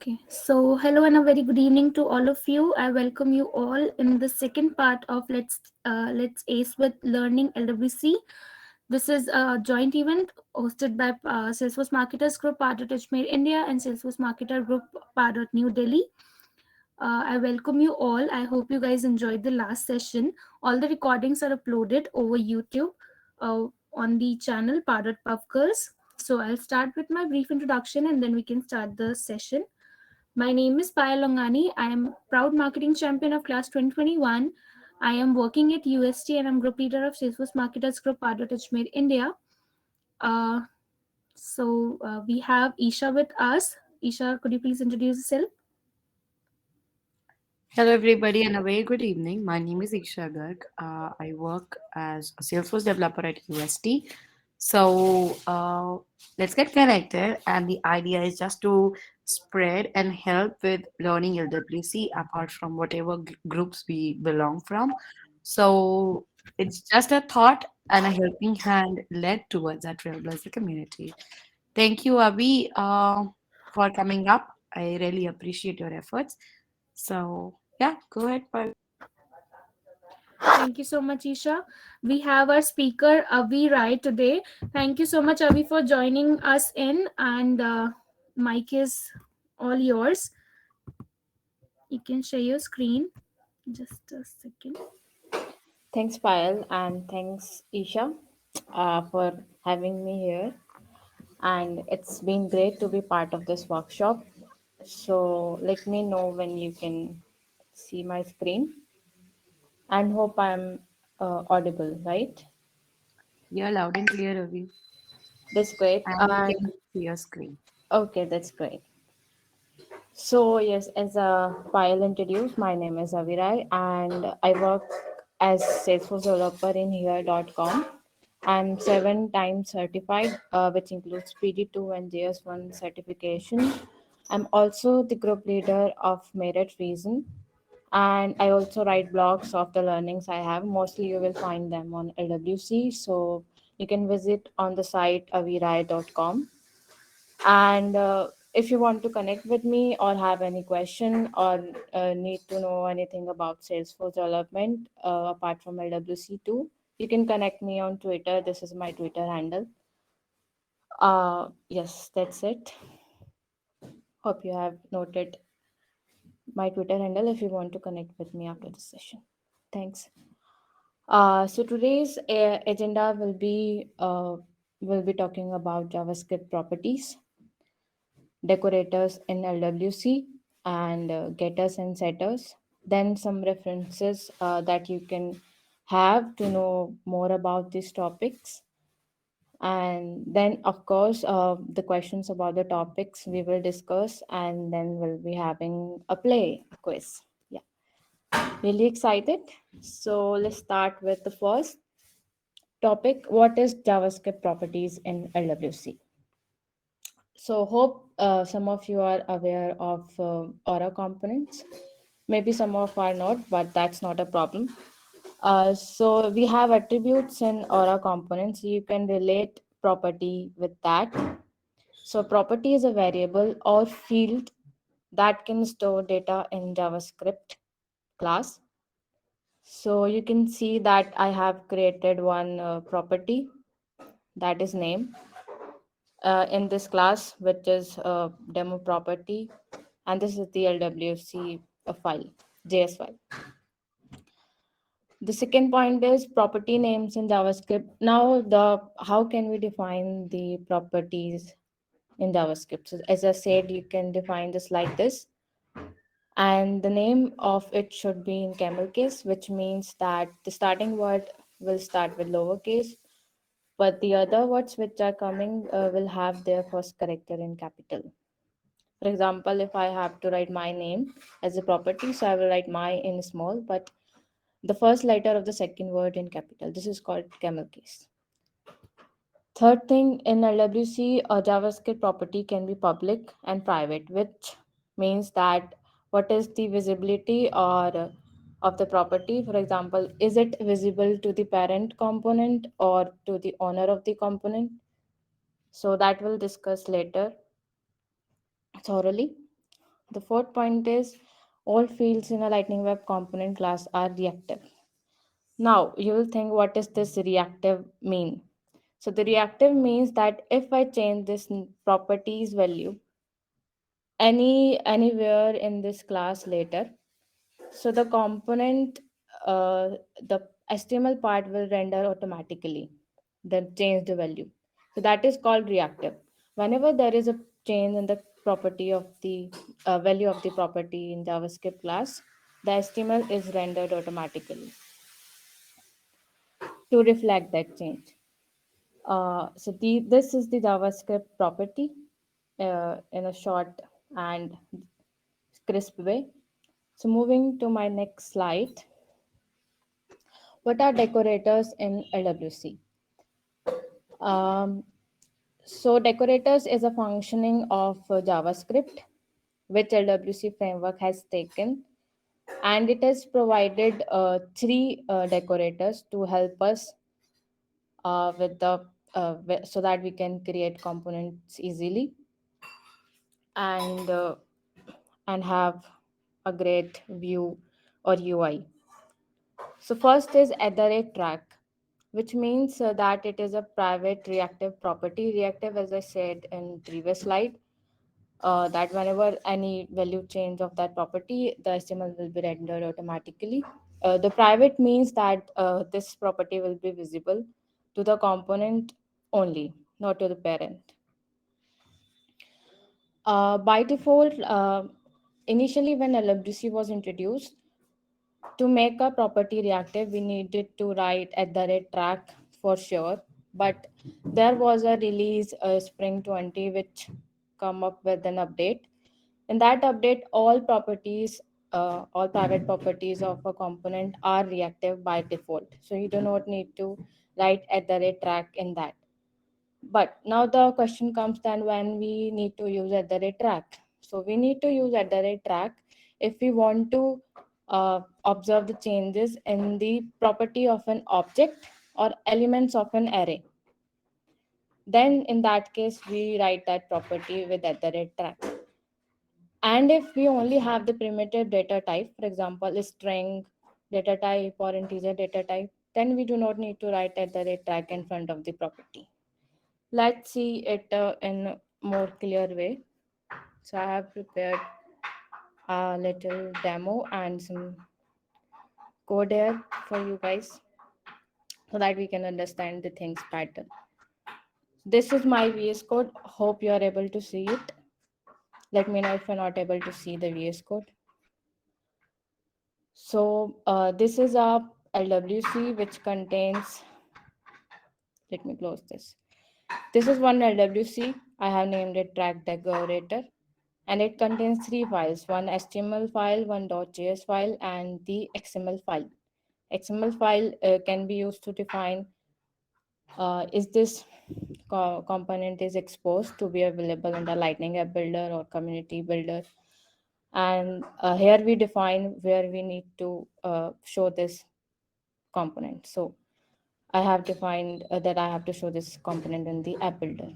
Okay, so hello and a very good evening to all of you. I welcome you all in the second part of Let's Ace with Learning LWC. This is a joint event hosted by Salesforce Marketers Group, part of Touchmade India, and Salesforce Marketer Group, part of New Delhi. I welcome you all. I hope you guys enjoyed the last session. All the recordings are uploaded over YouTube on the channel Pardot Puff Girls. So I'll start with my brief introduction and then we can start the session. My name is Payal Longani. I am proud marketing champion of class 2021. I am working at UST and I'm group leader of Salesforce Marketers Group, part of Touchmade India. Uh, we have Isha with us. Isha, could you please introduce yourself? Hello, everybody, and a very good evening. My name is Isha Garg. I work as a Salesforce developer at UST. So let's get connected. And the idea is just to spread and help with learning LWC apart from whatever groups we belong from. So it's just a thought and a helping hand led towards that trailblazer community. Thank you, Abhi, for coming up. I really appreciate your efforts. So yeah, go ahead, Paul. Thank you so much, Isha. We have our speaker, Avi Rai, today. Thank you so much, Avi, for joining us in. And mic is all yours. You can share your screen. Just a second. Thanks, Payal, and thanks, Isha, for having me here. And it's been great to be part of this workshop. So let me know when you can see my screen and hope I'm audible, right? You're loud and clear, Ravi, That's great. and we And can see your screen. okay, that's great. So, yes, as Payal introduced, my name is Avirai and I work as Salesforce developer in here.com. I'm 7 times certified, which includes PD2 and JS1 certification. I'm also the group leader of Merit Reason, and I also write blogs of the learnings I have. Mostly you will find them on LWC, so you can visit on the site avirai.com. And if you want to connect with me or have any question or need to know anything about Salesforce development apart from LWC2, you can connect me on Twitter. This is my Twitter handle. Yes, that's it. Hope you have noted my Twitter handle if you want to connect with me after this session. Thanks. So today's agenda will be talking about JavaScript properties, decorators in LWC, and getters and setters. Then some references that you can have to know more about these topics. And then, of course, the questions about the topics we will discuss, and then we'll be having a play quiz. Yeah, really excited. So let's start with the first topic. What is JavaScript properties in LWC? So hope some of you are aware of Aura components. Maybe some of are not, but that's not a problem. So we have attributes in Aura components. You can relate property with that. So property is a variable or field that can store data in JavaScript class. So you can see that I have created one property that is name in this class, which is demo property, and this is the LWC file, JS file. The second point is property names in JavaScript. Now, the how can we define the properties in JavaScript? So, as I said, you can define this like this, and the name of it should be in camel case, which means that the starting word will start with lowercase, but the other words which are coming will have their first character in capital. For example, if I have to write my name as a property, so I will write my in small, but the first letter of the second word in capital. This is called camel case. Third thing, in LWC, a JavaScript property can be public and private, which means that what is the visibility or of the property. For example, is it visible to the parent component or to the owner of the component? So that we'll discuss later thoroughly. The fourth point is all fields in a Lightning Web component class are reactive. Now you will think, what does this reactive mean? So the reactive means that if I change this properties value anywhere in this class later, so the component, uh, the HTML part will render automatically the changed value. So that is called reactive. Whenever there is a change in the property of the value of the property in JavaScript class, the HTML is rendered automatically to reflect that change. This is the JavaScript property in a short and crisp way. So moving to my next slide, what are decorators in LWC? Um, so decorators is a functioning of JavaScript which LWC framework has taken, and it has provided three decorators to help us with the so that we can create components easily and have a great view or UI. So first is at the rate track, which means that it is a private reactive property. Reactive, as I said in previous slide, that whenever any value change of that property, the HTML will be rendered automatically. The private means that this property will be visible to the component only, not to the parent. By default, initially when LWC was introduced, to make a property reactive, we needed to write at the rate track for sure. But there was a release, Spring 20, which come up with an update. In that update, all private properties of a component are reactive by default. So you do not need to write at the rate track in that. But now the question comes then when we need to use at the rate track. So we need to use at the rate track if we want to observe the changes in the property of an object or elements of an array. Then in that case, we write that property with at the rate track. And if we only have the primitive data type, for example, a string data type or integer data type, then we do not need to write at the rate track in front of the property. Let's see it in a more clear way. So I have prepared a little demo and some code here for you guys so that we can understand the things better. This is my VS Code. Hope you are able to see it. Let me know if you're not able to see the VS Code. So this is a LWC which contains, let me close this. This is one LWC. I have named it track decorator, and it contains three files, one HTML file, one .js file, and the XML file. XML file can be used to define is this component is exposed to be available in the Lightning App Builder or Community Builder. And here we define where we need to show this component. So I have defined that I have to show this component in the app builder.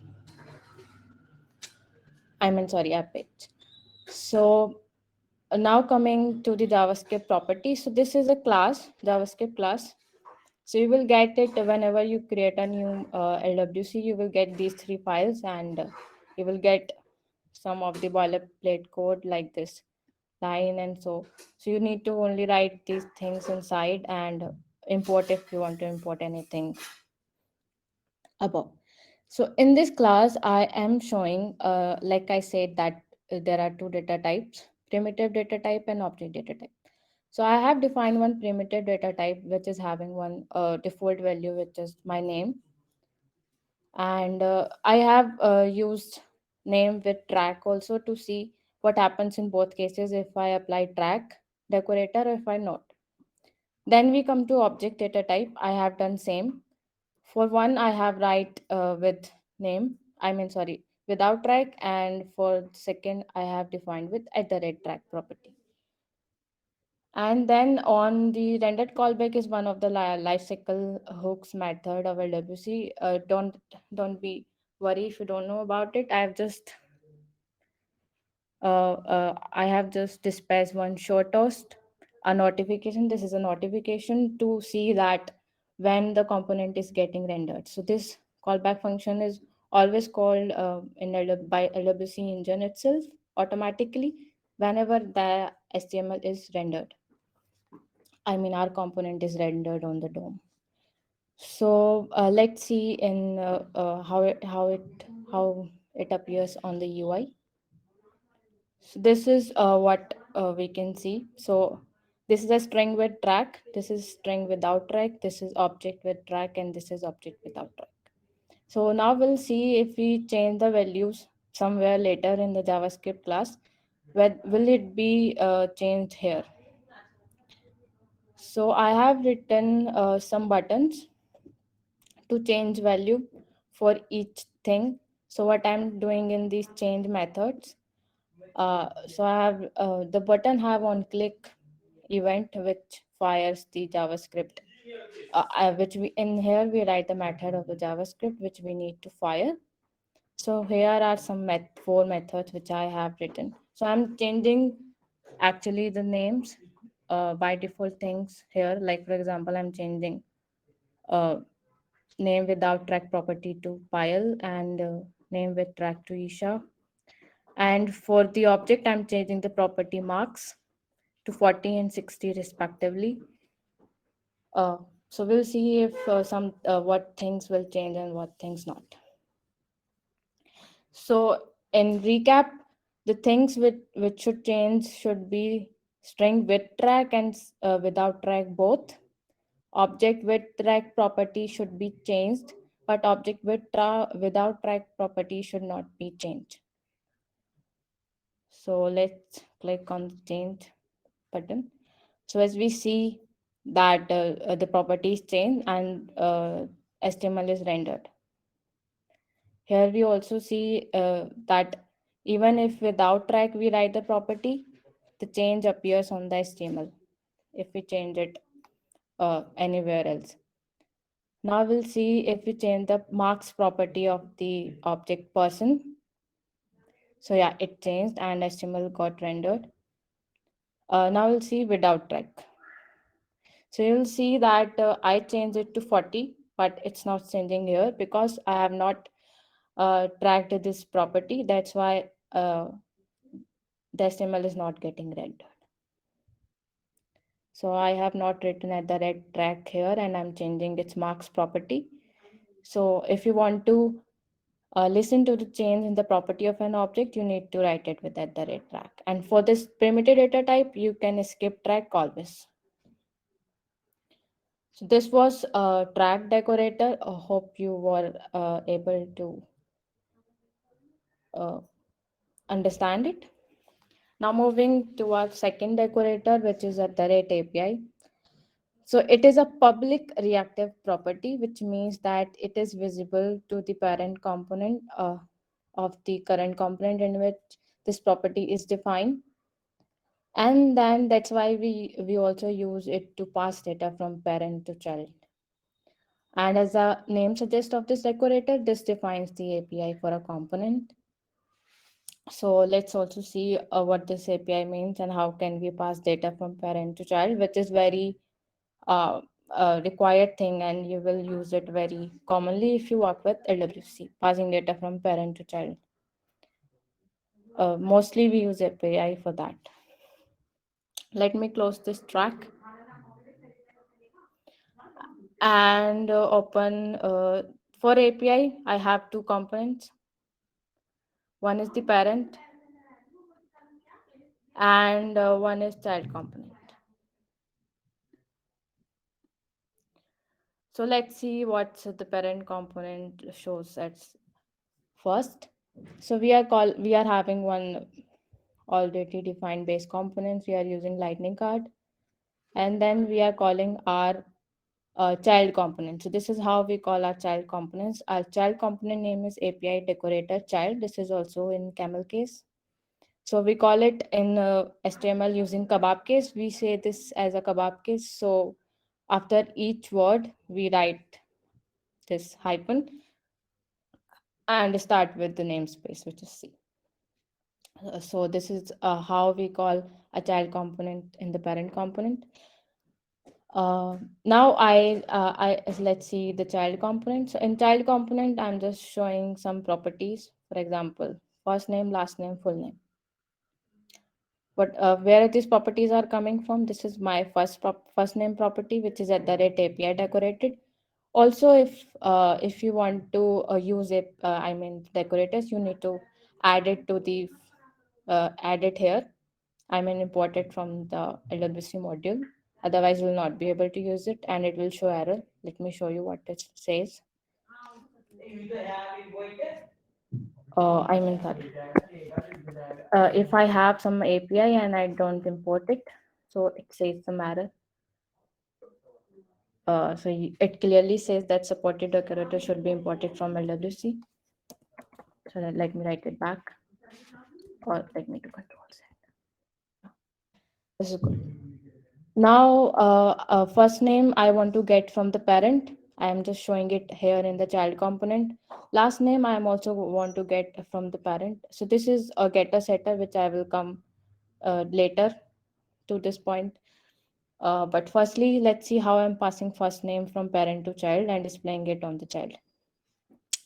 Sorry, app page. So now coming to the JavaScript property. So this is a class, JavaScript class. So you will get it whenever you create a new LWC, you will get these three files, and you will get some of the boilerplate code like this line and so you need to only write these things inside and import if you want to import anything above. So in this class, I am showing, like I said, that there are two data types, primitive data type and object data type. So I have defined one primitive data type, which is having one default value, which is my name. And I have used name with track also to see what happens in both cases if I apply track decorator or if I not. Then we come to object data type. I have done same. For one, I have write with name. Sorry, without track, and for second, I have defined with at the rate track property. And then on the rendered callback is one of the lifecycle hooks method of LWC. Don't be worried if you don't know about it. I have just I have just dispatched one short toast, a notification. This is a notification to see that when the component is getting rendered. So this callback function is always called by LWC engine itself automatically whenever the HTML is rendered. I mean, our component is rendered on the DOM. So let's see in how it appears on the UI. So this is what we can see. So this is a string with track. This is string without track. This is object with track, and this is object without track. So now we'll see if we change the values somewhere later in the JavaScript class. Where will it be changed here? So I have written some buttons to change value for each thing. So what I'm doing in these change methods, so I have the button have on click event which fires the JavaScript, which we in here we write the method of the JavaScript which we need to fire. So here are some four methods which I have written. So I'm changing actually the names by default things here. Like for example, I'm changing uh, name without track property to Pile and name with track to Isha. And for the object, I'm changing the property marks to 40 and 60 respectively. Uh, so we'll see if some what things will change and what things not. So in recap, the things which should change should be string with track and without track both. Object with track property should be changed, but object without track property should not be changed. So let's click on the change button. So as we see that the properties change and HTML is rendered. Here we also see that even if without track we write the property, the change appears on the HTML if we change it anywhere else. Now we'll see if we change the marks property of the object person. So yeah, it changed and HTML got rendered. Now we'll see without track. So you'll see that I changed it to 40, but it's not changing here because I have not tracked this property. That's why the HTML is not getting rendered. So I have not written at the red track here and I'm changing its marks property. So if you want to listen to the change in the property of an object, you need to write it with at the red track. And for this primitive data type, you can skip track always. So this was a track decorator. I hope you were able to uh, understand it. Now moving to our second decorator, which is at the rate API. So it is a public reactive property, which means that it is visible to the parent component of the current component in which this property is defined. And then that's why we also use it to pass data from parent to child. And as the name suggests of this decorator, this defines the API for a component. So let's also see what this API means and how can we pass data from parent to child, which is very uh, required thing and you will use it very commonly if you work with LWC, passing data from parent to child. Mostly we use API for that. Let me close this track and open for API. I have two components. One is the parent and one is child component. So let's see what the parent component shows at first. So we are having one already defined base components. We are using lightning card, and then we are calling our child component. So this is how we call our child components. Our child component name is API decorator child. This is also in camel case. So we call it in HTML using kebab case. We say this as a kebab case. So after each word, we write this hyphen and start with the namespace, which is C. So this is how we call a child component in the parent component. Now let's see the child component. So in child component, I'm just showing some properties. For example, first name, last name, full name. What where these properties are coming from? This is my first name property, which is at the rate API decorated. Also, if you want to use it, I mean decorators, you need to add it to the add it here. I mean import it from the LWC module. Otherwise, you will not be able to use it, and it will show error. Let me show you what it says. I mean, sorry. If I have some API and I don't import it, so it says some error. It clearly says that supported decorator should be imported from LWC. So let me write it back, or let me do control Z. This is good. Now, first name I want to get from the parent. I am just showing it here in the child component. Last name I am also want to get from the parent. So this is a getter setter, which I will come later to this point. But firstly, let's see how I'm passing first name from parent to child and displaying it on the child.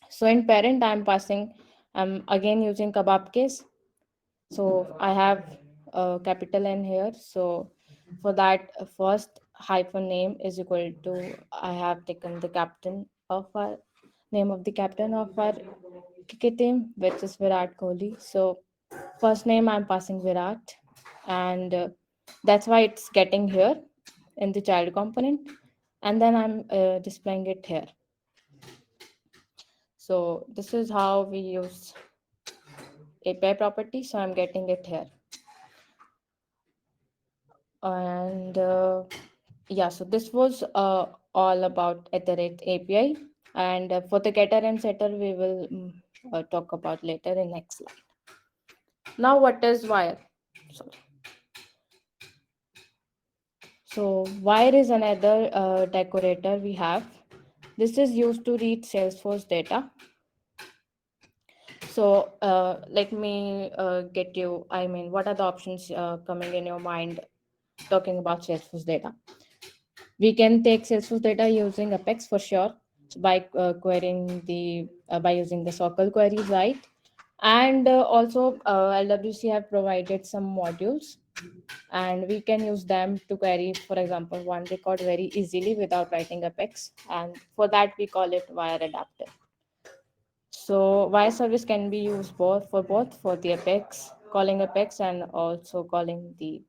So in parent, I'm again using kebab case. So I have a capital N here. So for that, first hyphen name is equal to, I have taken the captain of our name of the captain of our cricket team, which is Virat Kohli. So first name I'm passing Virat, and that's why it's getting here in the child component, and then I'm displaying it here. So this is how we use API property. So I'm getting it here, and yeah. So this was all about iterate API, and for the getter and setter we will talk about later in next slide. Now, what is wire? Sorry. So wire is another decorator we have. This is used to read Salesforce data. So let me get you, I mean, what are the options coming in your mind talking about Salesforce data? We can take Salesforce data using Apex for sure. So by querying by using the Circle queries, right? And also LWC have provided some modules, and we can use them to query, for example, one record very easily without writing Apex. And for that, we call it wire adapter. So wire service can be used both for the Apex, calling Apex, and also calling the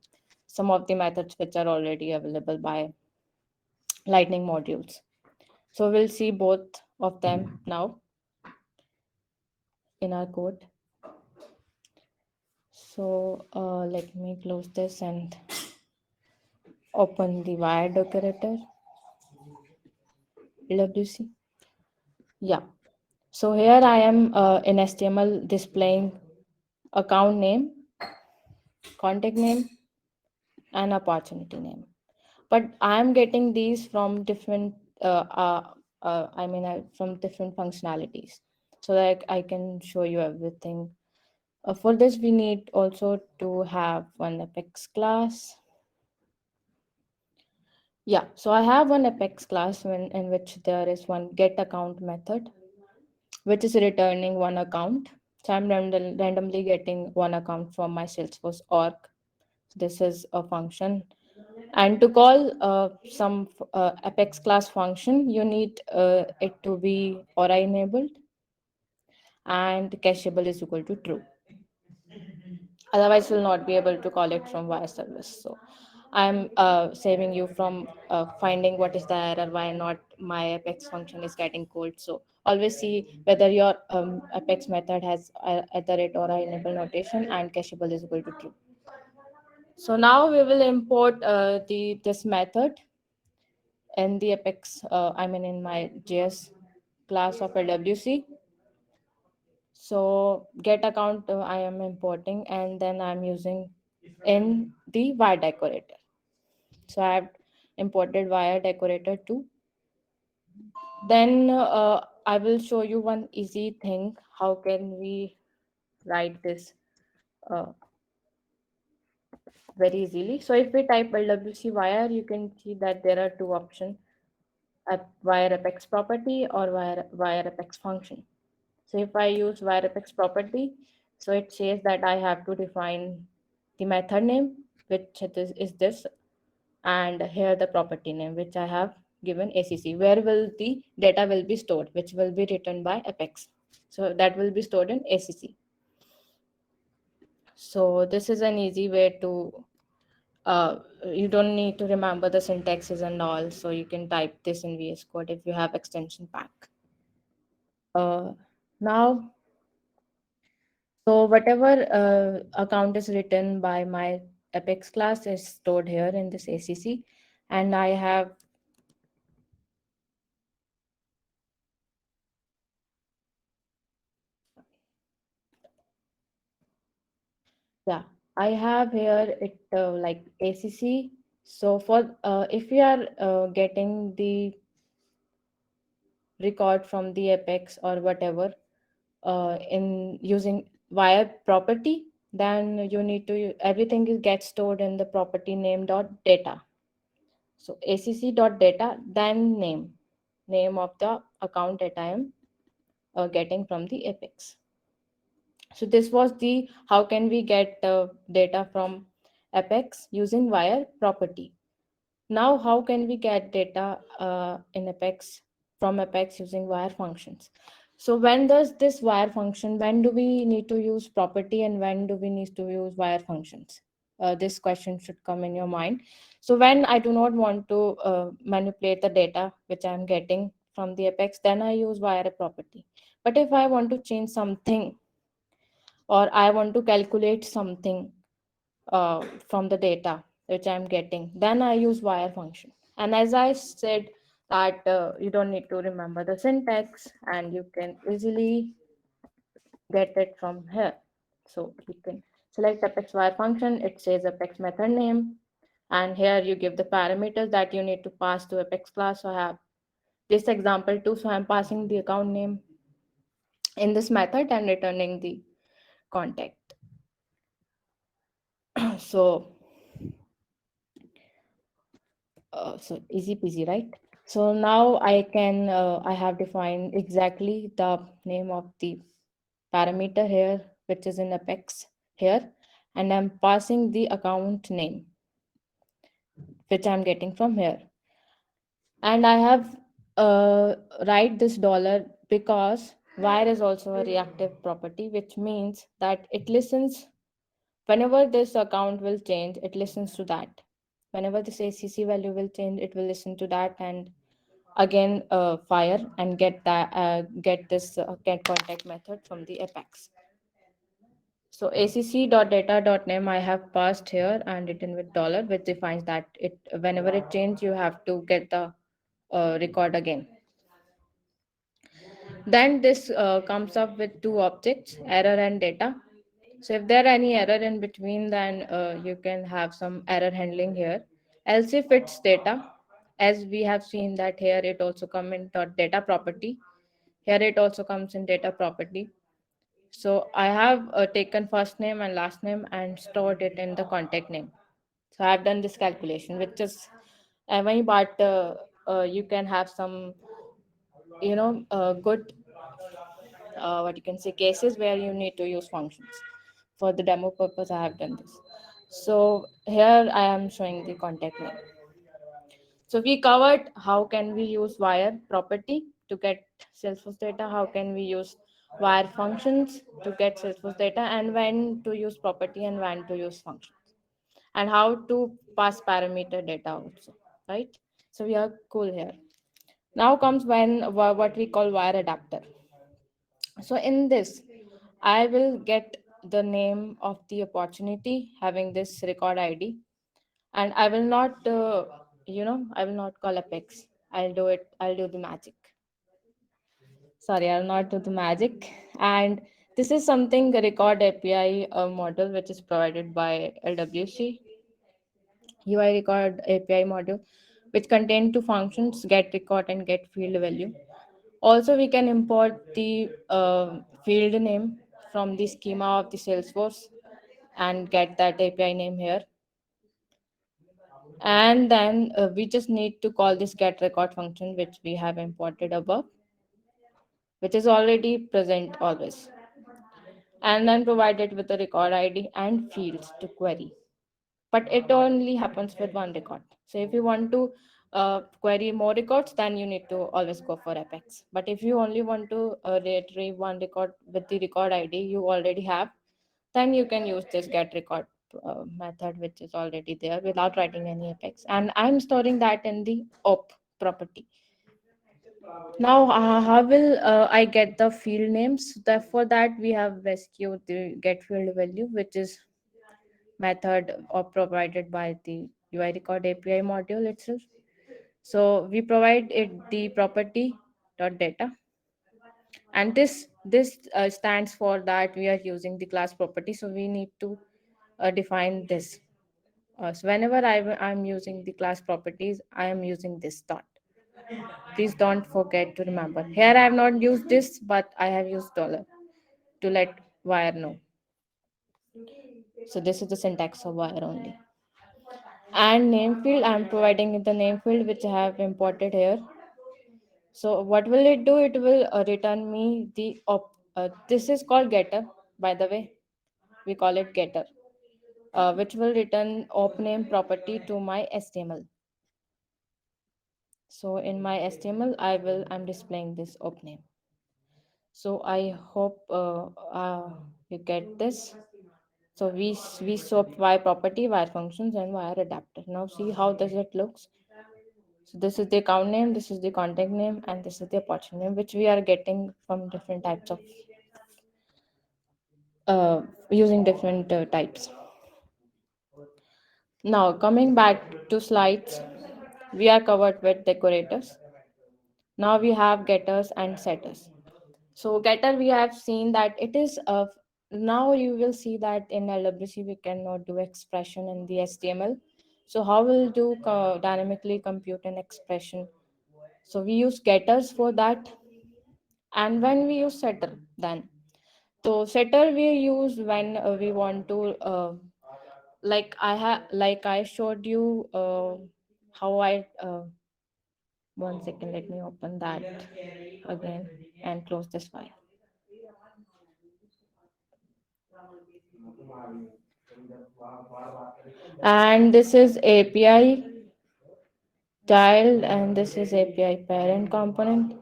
some of the methods which are already available by Lightning modules. So we'll see both of them now in our code. So let me close this and open the wire decorator, LWC. Yeah. So here I am in HTML displaying account name, contact name, and opportunity name. But I am getting these from different, from different functionalities, so that I can show you everything. For this, we need also to have one Apex class. Yeah, so I have one Apex class in which there is one get account method, which is returning one account. So I'm randomly getting one account from my Salesforce org. This is a function. And to call some Apex class function, you need it to be Aura enabled, and cacheable is equal to true. Otherwise, you'll not be able to call it from wire service. So I'm saving you from finding what is the error, why not my Apex function is getting cold. So always see whether your Apex method has at the rate or enable notation, and cacheable is equal to true. So now we will import the this method in the Apex, in my JS class of LWC. So get account I am importing, and then I'm using in the wire decorator. So I have imported wire decorator too. Then I will show you one easy thing. How can we write this uh, very easily. So if we type LWC wire, you can see that there are two options: wire apex property or wire apex function. So if I use wire apex property, so it says that I have to define the method name, which is this, and here the property name, which I have given ACC, where will the data will be stored, which will be written by apex. So that will be stored in ACC. So this is an easy way to, you don't need to remember the syntaxes and all, so you can type this in VS Code if you have extension pack. Now, so whatever account is written by my Apex class is stored here in this ACC, and yeah, I have here it like ACC. So for if you are getting the record from the Apex or whatever in using wire property, then you need to everything is gets stored in the property name dot data. So ACC dot data, then name of the account that I am getting from the Apex. So this was the how can we get data from Apex using wire property. Now, how can we get data in Apex from Apex using wire functions? So when does this wire function, when do we need to use property and when do we need to use wire functions? This question should come in your mind. So when I do not want to manipulate the data which I am getting from the Apex, then I use wire property. But if I want to change something or I want to calculate something from the data which I'm getting, then I use wire function. And as I said, that you don't need to remember the syntax and you can easily get it from here. So you can select apex wire function, it says apex method name, and here you give the parameters that you need to pass to apex class. So I have this example too, so I'm passing the account name in this method and returning the contact. So so easy peasy, right? So now I have defined exactly the name of the parameter here, which is in Apex here, and I'm passing the account name, which I'm getting from here. And I have write this dollar because wire is also a reactive property, which means that it listens whenever this account will change, it listens to that. Whenever this ACC value will change, it will listen to that and again fire and get this get contact method from the apex. So acc.data.name I have passed here and written with dollar, which defines that it whenever it changes you have to get the record again. Then this comes up with two objects, error and data. So if there are any error in between, then you can have some error handling here. Else if it's data, as we have seen that here it also come in data property. Here it also comes in data property. So I have taken first name and last name and stored it in the contact name. So I have done this calculation, which is MI, but you can have some, good, what you can say, cases where you need to use functions. For the demo purpose, I have done this. So here I am showing the contact name. So we covered how can we use wire property to get Salesforce data, how can we use wire functions to get Salesforce data, and when to use property and when to use functions, and how to pass parameter data also, right? So we are cool here. Now comes what we call wire adapter. So in this, I will get the name of the opportunity having this record ID, and I will not, I will not call Apex. I'll do the magic. Sorry, I'll not do the magic. And this is something a record API model which is provided by LWC UI record API module, which contain two functions: get record and get field value. Also, we can import the field name from the schema of the Salesforce. and get that API name here. And then we just need to call this get record function, which we have imported above, which is already present always, and then provide it with the record ID and fields to query. But it only happens with one record. So if you want to query more records, then you need to always go for Apex. But if you only want to retrieve one record with the record ID you already have, then you can use this get record method, which is already there without writing any Apex. And I'm storing that in the op property. Now, how will I get the field names? For that, we have rescued the get field value, which is method or provided by the UI record API module itself. So we provide it the property dot data, and this stands for that we are using the class property. So we need to define this. So whenever I'm using the class properties, I am using this dot. Please don't forget to remember. Here I have not used this, but I have used dollar to let wire know. So this is the syntax of wire only. And name field, I'm providing the name field which I have imported here. So what will it do? It will return me the this is called getter, by the way. We call it getter, which will return op name property to my HTML. So in my HTML, I'm displaying this op name. So I hope you get this. So we swap wire property, wire functions, and wire adapter. Now see how does it looks. So this is the account name, this is the contact name, and this is the opportunity name, which we are getting from different types of uh, using different types. Now coming back to slides, we are covered with decorators. Now we have getters and setters. So getter, we have seen that it is now you will see that in LWC we cannot do expression in the HTML. So how will do dynamically compute an expression? So we use getters for that. And when we use setter, then so setter we use when we want to like I showed you how I one second, let me open that again and close this file. And this is API child and this is API parent component.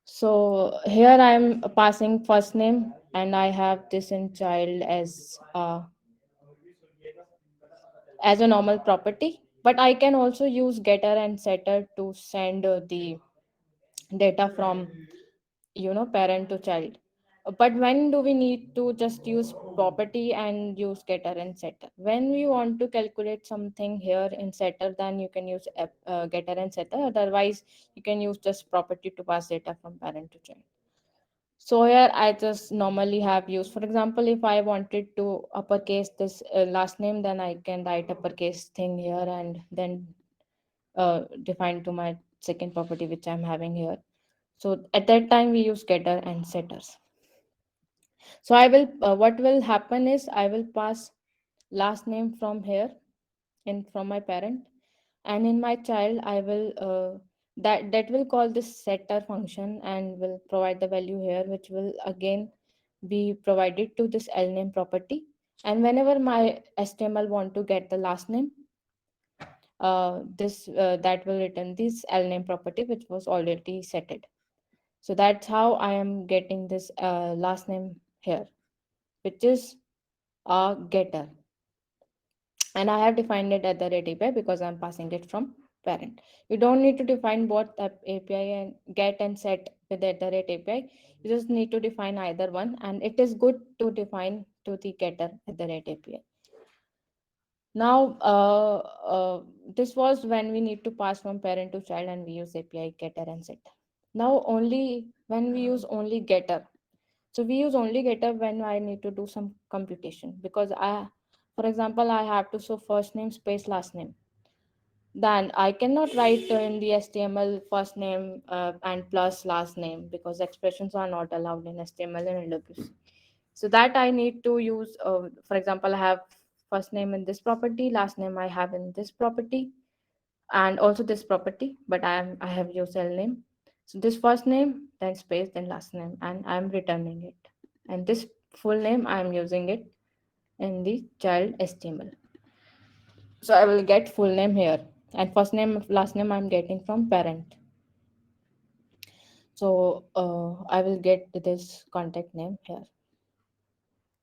So here I'm passing first name and I have this in child as a normal property, but I can also use getter and setter to send the data from parent to child. But when do we need to just use property and use getter and setter? When we want to calculate something here in setter, then you can use getter and setter. Otherwise you can use just property to pass data from parent to child. So here I just normally have used, for example, if I wanted to uppercase this last name, then I can write uppercase thing here and then define to my second property which I'm having here. So at that time we use getter and setters. So I will what will happen is I will pass last name from here in from my parent, and in my child I will that will call this setter function and will provide the value here, which will again be provided to this lname property. And whenever my HTML want to get the last name, this that will return this lname property which was already setted. So that's how I am getting this last name here, which is a getter, and I have defined it at the rate API because I'm passing it from parent. You don't need to define both the API and get and set with the at the rate API. You just need to define either one, and it is good to define to the getter at the rate API. Now, this was when we need to pass from parent to child, and we use API getter and setter. Now, only when we use only getter. So we use only getter when I need to do some computation, because for example, I have to show first name space last name. Then I cannot write in the HTML first name and plus last name, because expressions are not allowed in HTML and LWC. So that I need to use, for example, I have first name in this property, last name I have in this property, and also this property, but I have used L name. So this first name, then space, then last name, and I'm returning it. And this full name I'm using it in the child HTML. So I will get full name here, and first name, last name I'm getting from parent. So I will get this contact name here.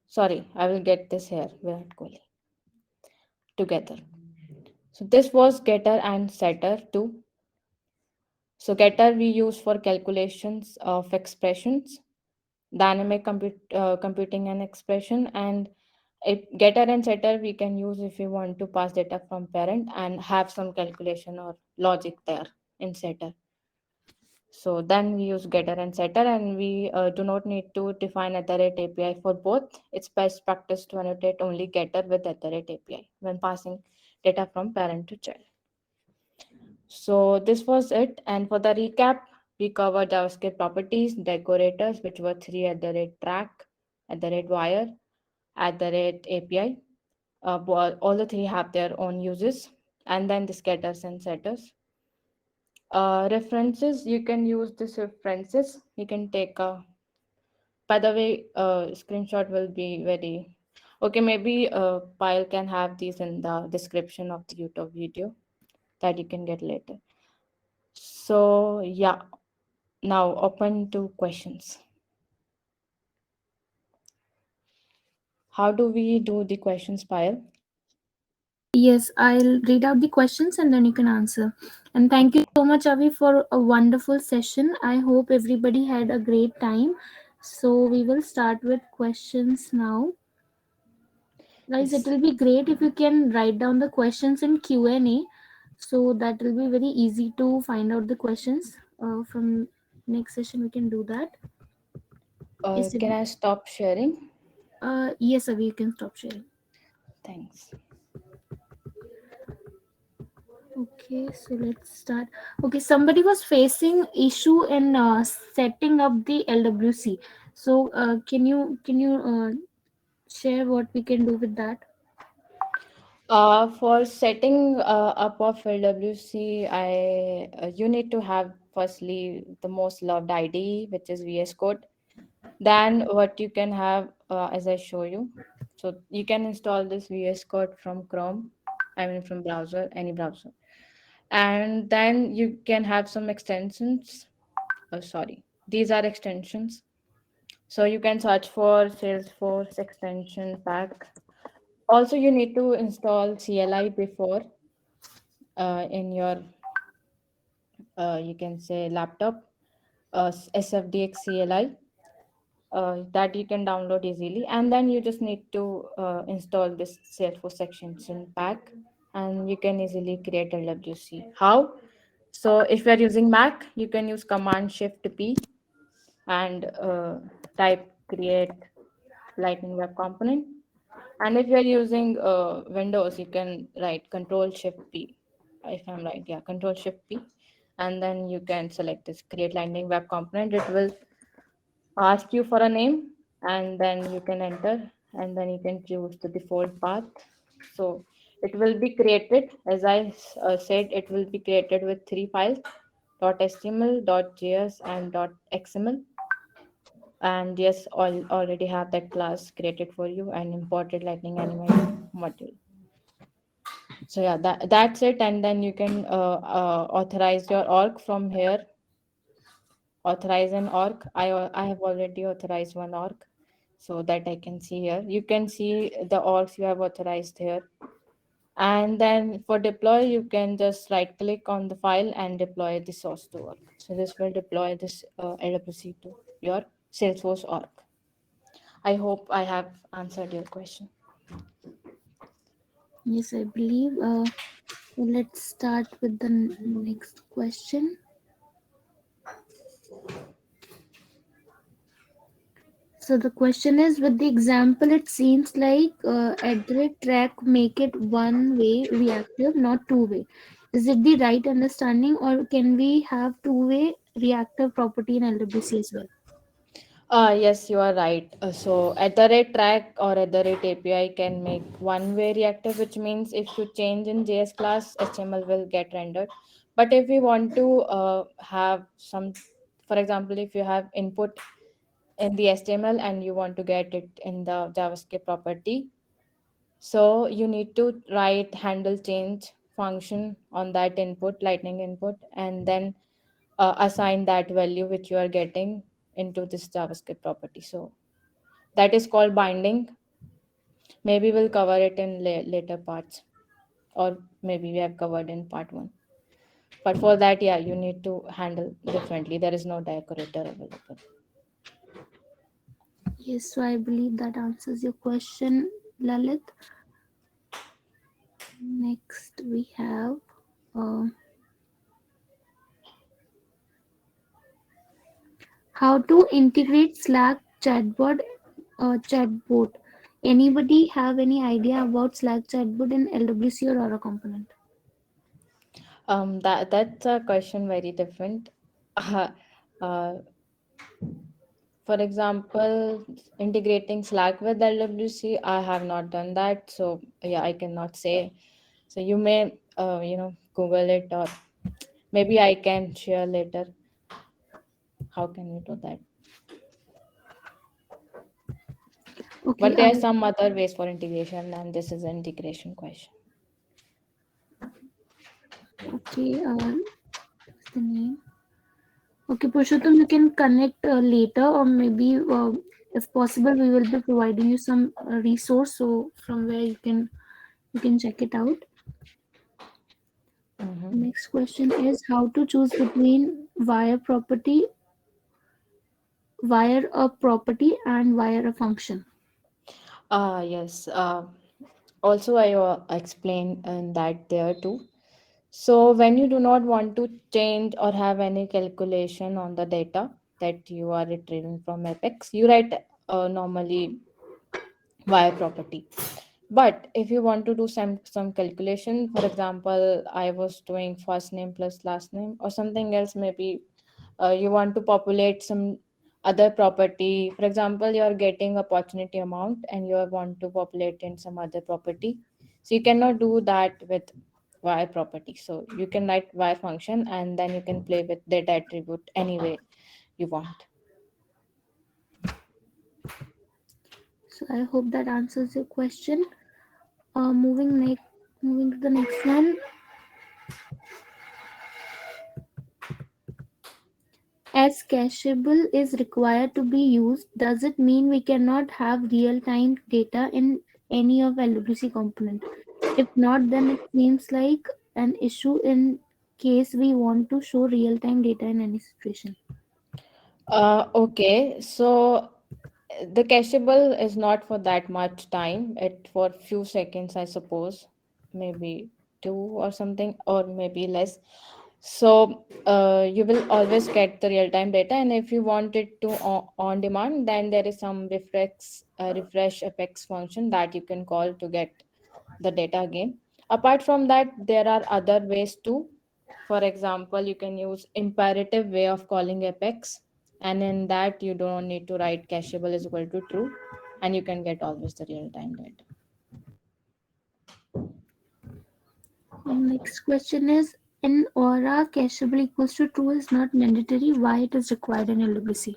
Sorry, I will get this here, Virat Kohli, together. So this was getter and setter too. So getter we use for calculations of expressions, dynamic computing and expression, and getter and setter we can use if we want to pass data from parent and have some calculation or logic there in setter. So then we use getter and setter, and we do not need to define @rate API for both. It's best practice to annotate only getter with @rate API when passing data from parent to child. So this was it. And for the recap, we covered JavaScript properties, decorators, which were three: @track, @wire, @API. All the three have their own uses. And then the getters and setters. References, you can use this references. You can take a, by the way, screenshot will be very, okay, maybe Pile can have these in the description of the YouTube video that you can get later. So yeah, now open to questions. How do we do the questions, Pile? Yes, I'll read out the questions and then you can answer. And thank you so much, Avi, for a wonderful session. I hope everybody had a great time. So we will start with questions now. Guys, it Yes. will be great if you can write down the questions in Q&A. So that will be very easy to find out the questions. From next session, we can do that. Yes, Can I stop sharing? yes, Avi, you can stop sharing. Thanks. Okay, so let's start. Okay, somebody was facing issue in setting up the LWC. So can you share what we can do with that? For setting up of LWC, you need to have firstly the most loved IDE, which is VS Code. Then what you can have, as I show you, so you can install this VS Code from Chrome, I mean from browser, any browser, and then you can have some extensions. Sorry, these are extensions. So you can search for Salesforce extension pack. Also, you need to install CLI before in your you can say laptop, SFDX CLI, that you can download easily, and then you just need to install this Salesforce extension pack, and you can easily create LWC. How? So if you are using Mac, you can use Command Shift P and type create Lightning Web Component. And if you are using Windows, you can write Control Shift P. If I'm right, yeah, Control Shift P, and then you can select this create Lightning Web Component. It will ask you for a name, and then you can enter, and then you can choose the default path. So it will be created, as I said, it will be created with three files: .html, .js, and .xml. And yes, already have that class created for you and imported Lightning Anyway module. So yeah, that's it. And then you can authorize your org from here. Authorize an org. I have already authorized one org, so that I can see here. You can see the orgs you have authorized here. And then for deploy, you can just right click on the file and deploy the source to org. So this will deploy this LWC to your Salesforce org. I hope I have answered your question. Yes, I believe. So let's start with the next question. So the question is, with the example, it seems like track make it one way reactive, not two way. Is it the right understanding, or can we have two way reactive property in LWC as well? Yes, you are right. So, at the rate track or at the rate API can make one way reactive, which means if you change in JS class, HTML will get rendered. But if we want to have some, for example, if you have input in the HTML and you want to get it in the JavaScript property, so you need to write handle change function on that input, lightning input, and then assign that value which you are getting into this JavaScript property. So that is called binding. Maybe we'll cover it in later parts, or maybe we have covered in part one. But for that, yeah, you need to handle differently. There is no decorator available. Yes, so I believe that answers your question, Lalit. Next, we have uh, how to integrate Slack chatbot. Anybody have any idea about Slack chatbot in LWC or Aura component? That's a question very different. Uh, for example, integrating Slack with LWC, I have not done that, so yeah, I cannot say. So you may, Google it, or maybe I can share later. How can we do that? Okay, But there are some other ways for integration, and this is an integration question. okay. What's the name? Okay, Purushottam, you can connect later, or maybe, if possible, we will be providing you some resource, so from where you can check it out. Mm-hmm. Next question is how to choose between wire a property and wire a function. Yes. Also, I explained in that there too. So, when you do not want to change or have any calculation on the data that you are retrieving from Apex, you write normally wire property. But if you want to do some calculation, for example, I was doing first name plus last name or something else, maybe you want to populate some other property. For example, you are getting opportunity amount and you want to populate in some other property. So you cannot do that with wire property. So you can write wire function and then you can play with data attribute any way you want. So I hope that answers your question. Moving to the next one. As cacheable is required to be used, does it mean we cannot have real-time data in any of LWC component? If not, then it seems like an issue in case we want to show real-time data in any situation. Okay, so the cacheable is not for that much time. It for few seconds, I suppose, maybe two or something, or maybe less. So you will always get the real time data, and if you want it to on demand, then there is some refresh apex function that you can call to get the data again. Apart from that, there are other ways too. For example, you can use imperative way of calling apex, and in that you don't need to write cacheable is equal to true, and you can get always the real time data. Next question is in Aura, cacheable equals to true is not mandatory. Why it is required in LWC?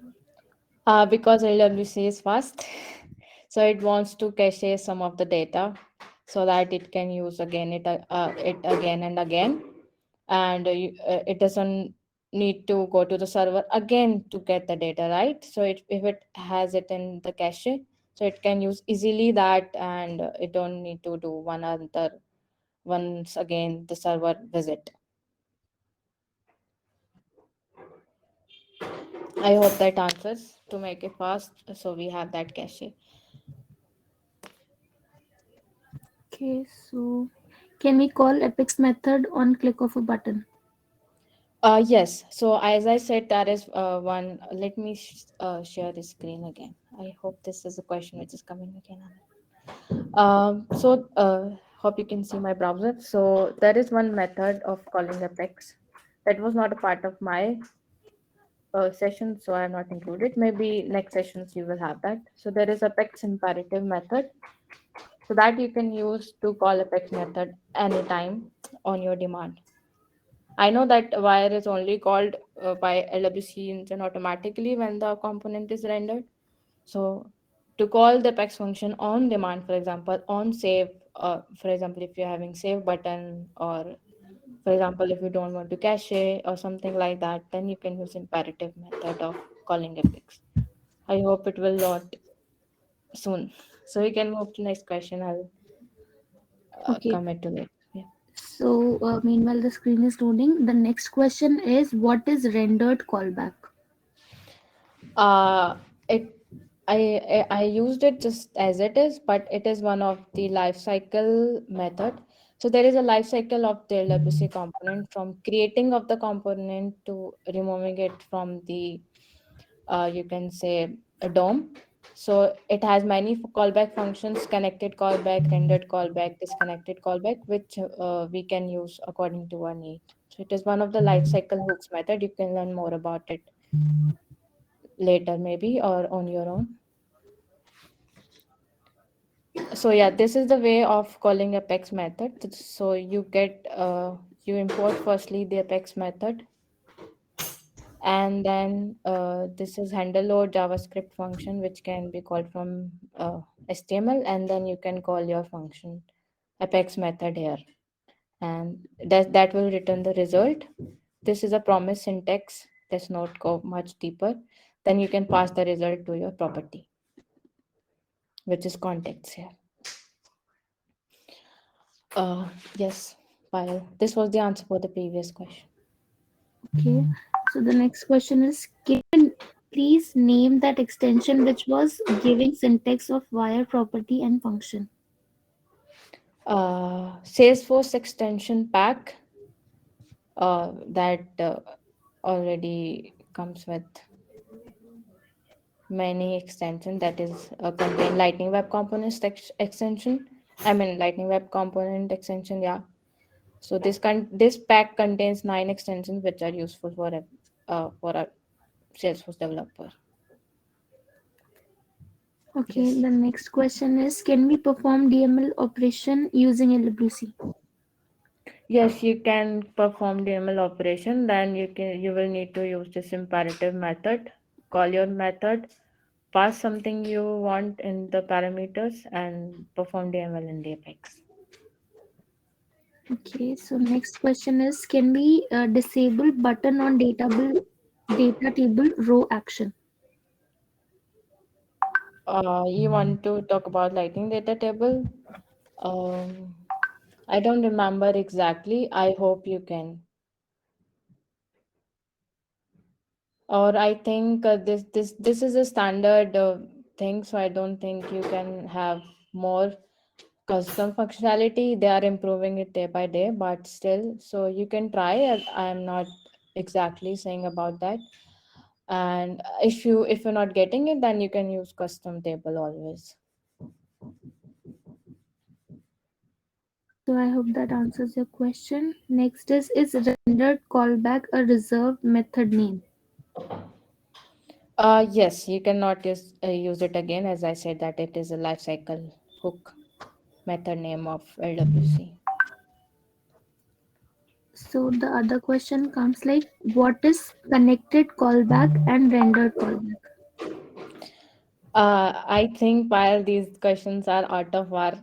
Because LWC is fast, so it wants to cache some of the data so that it can use it again and again, and it doesn't need to go to the server again to get the data, right? So if it has it in the cache, so it can use easily that, and it don't need to do one other once again the server visit. I hope that answers to make it fast, so we have that cache. Okay, so can we call Apex method on click of a button? Yes. So as I said, there is one. Let me share the screen again. I hope this is a question which is coming again. Hope you can see my browser. So there is one method of calling Apex that was not a part of my session, so I have not included. Maybe next sessions you will have that. So there is Apex imperative method. So that you can use to call Apex method anytime on your demand. I know that wire is only called by LWC engine automatically when the component is rendered. So to call the Apex function on demand, for example, on save, for example, if you're having save button, or for example, if you don't want to cache or something like that, then you can use imperative method of calling Apex. I hope it will not soon. So we can move to next question. I'll Okay. commit to it. Yeah. So, meanwhile, the screen is loading. The next question is, what is rendered callback? Uh, it I used it just as it is, but it is one of the life cycle method. So there is a life cycle of the LWC component from creating of the component to removing it from the you can say a DOM. So it has many callback functions: connected callback, rendered callback, disconnected callback, which we can use according to our need. So it is one of the life cycle hooks method. You can learn more about it later, maybe, or on your own. So yeah, this is the way of calling Apex method. So you import firstly the Apex method, and then this is handle load JavaScript function, which can be called from HTML, and then you can call your function Apex method here, and that will return the result. This is a promise syntax. Let's not go much deeper. Then you can pass the result to your property, which is context here. Yes, Payal. This was the answer for the previous question. Okay. So, the next question is, can you please name that extension which was giving syntax of wire property and function? Salesforce extension pack that already comes with many extension, that is contain Lightning Web Components extension. I mean Lightning Web Component extension. Yeah. So this pack contains 9 extensions which are useful for a Salesforce developer. Okay. Yes. The next question is, can we perform DML operation using LWC? Yes, you can perform DML operation. Then you will need to use this imperative method. Call your method, pass something you want in the parameters, and perform DML in the Apex. Okay. So, next question is, can we disable button on data table row action? You want to talk about Lightning Data Table? Um, I don't remember exactly. I hope you can. Or I think this is a standard thing, so I don't think you can have more custom functionality. They are improving it day by day, but still, so you can try. I am not exactly saying about that. And if you're not getting it, then you can use custom table always. So I hope that answers your question. Next is rendered callback a reserved method name? Yes, you cannot use it again, as I said that it is a lifecycle hook method name of LWC. So the other question comes like, what is connected callback and rendered callback? I think while these questions are out of our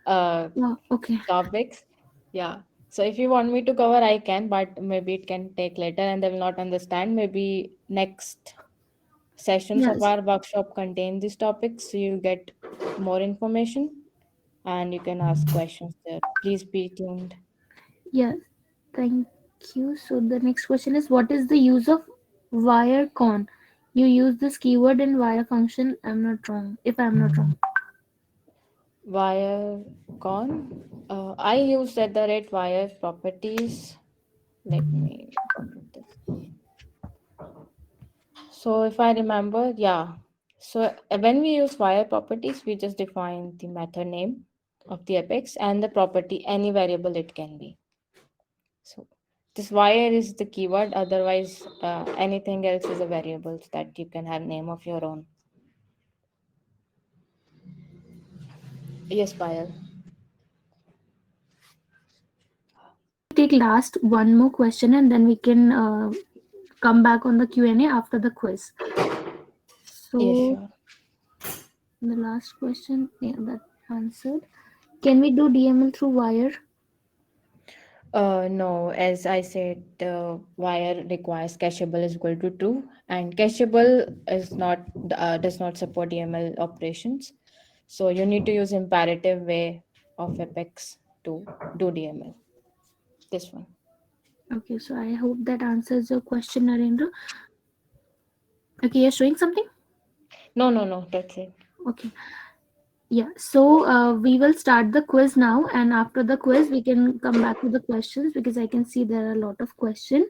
uh, Oh, okay. topics, yeah. So if you want me to cover, I can, but maybe it can take later and they will not understand. Maybe next sessions of Yes. our workshop contain these topics, so you'll get more information and you can ask questions there. Please be tuned. Yes. Thank you. So the next question is, what is the use of wire con? You use this keyword in wire function. I'm not wrong. If I'm not wrong. Wirecon. I use at the rate wire properties. Let me forget this. So if I remember, yeah. So when we use wire properties, we just define the method name of the apex and the property, any variable it can be. So This wire is the keyword, otherwise, anything else is a variable that you can have name of your own. Yes, Payal. Take last one more question, and then we can come back on the Q&A after the quiz. Yes, So sure. the last question, yeah, that answered. Can we do DML through wire? No, as I said, wire requires cacheable is equal to true, and cacheable is not does not support DML operations. So you need to use imperative way of Apex to do DML. This one. Okay, so I hope that answers your question, Narendra. Okay, you're showing something? No, no, no. That's it. Okay. Yeah, so we will start the quiz now, and after the quiz, we can come back to the questions because I can see there are a lot of questions.